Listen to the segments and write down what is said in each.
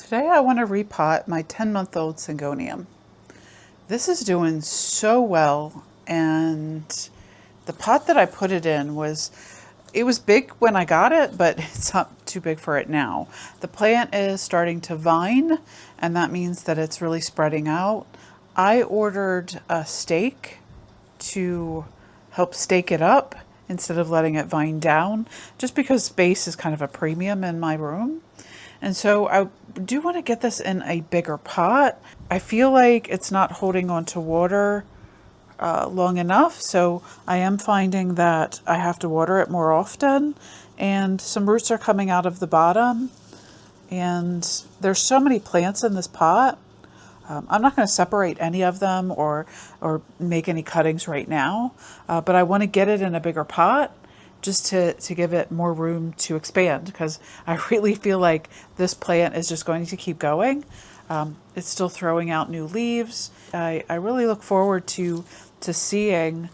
Today I want to repot my 10-month-old Syngonium. This is doing so well, and the pot that I put it in was big when I got it, but it's not too big for it now. The plant is starting to vine, and that means that it's really spreading out. I ordered a stake to help stake it up instead of letting it vine down, just because space is kind of a premium in my room. And so I do want to get this in a bigger pot. I feel like it's not holding on to water long enough, so I am finding that I have to water it more often, and some roots are coming out of the bottom, and there's so many plants in this pot. I'm not going to separate any of them or make any cuttings right now, but I want to get it in a bigger pot just to give it more room to expand, because I really feel like this plant is just going to keep going. It's still throwing out new leaves. I really look forward to seeing,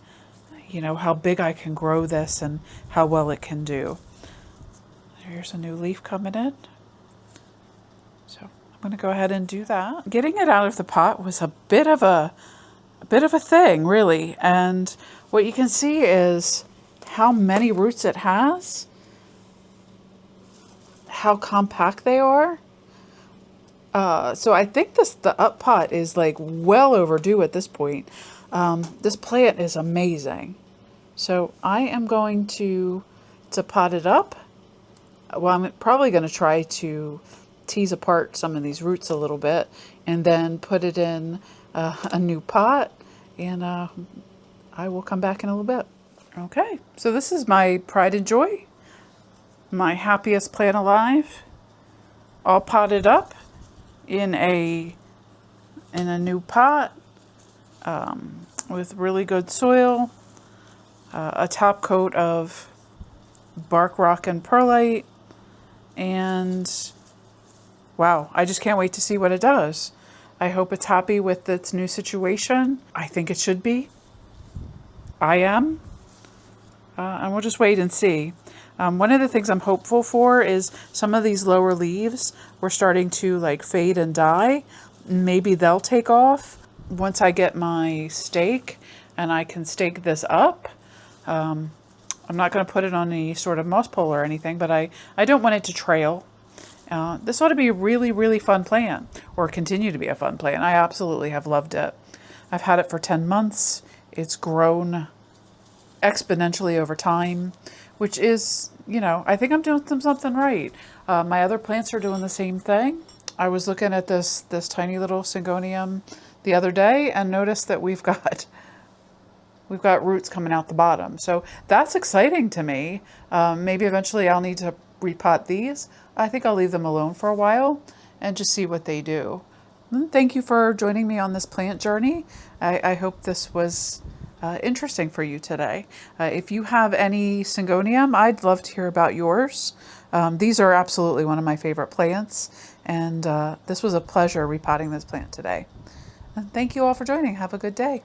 how big I can grow this and how well it can do. Here's a new leaf coming in. So I'm going to go ahead and do that. Getting it out of the pot was a bit of a thing, really. And what you can see is how many roots it has, how compact they are. So I think the up pot is like well overdue at this point. This plant is amazing. So I am going to pot it up. Well, I'm probably going to try to tease apart some of these roots a little bit and then put it in a new pot, and I will come back in a little bit. Okay, so this is my pride and joy, my happiest plant alive, all potted up in a new pot with really good soil, a top coat of bark rock and perlite, and wow, I just can't wait to see what it does. I hope it's happy with its new situation. I think it should be. I am. And we'll just wait and see. One of the things I'm hopeful for is some of these lower leaves were starting to fade and die. Maybe they'll take off once I get my stake and I can stake this up. I'm not going to put it on any sort of moss pole or anything, but I don't want it to trail. This ought to be a really, really fun plant, or continue to be a fun plant. I absolutely have loved it. I've had it for 10 months. It's grown exponentially over time, which is, I think I'm doing something right. My other plants are doing the same thing. I was looking at this tiny little Syngonium the other day and noticed that we've got roots coming out the bottom. So that's exciting to me. Maybe eventually I'll need to repot these. I think I'll leave them alone for a while and just see what they do. Thank you for joining me on this plant journey. I hope this was interesting for you today. If you have any Syngonium, I'd love to hear about yours. These are absolutely one of my favorite plants, and this was a pleasure repotting this plant today. And thank you all for joining. Have a good day.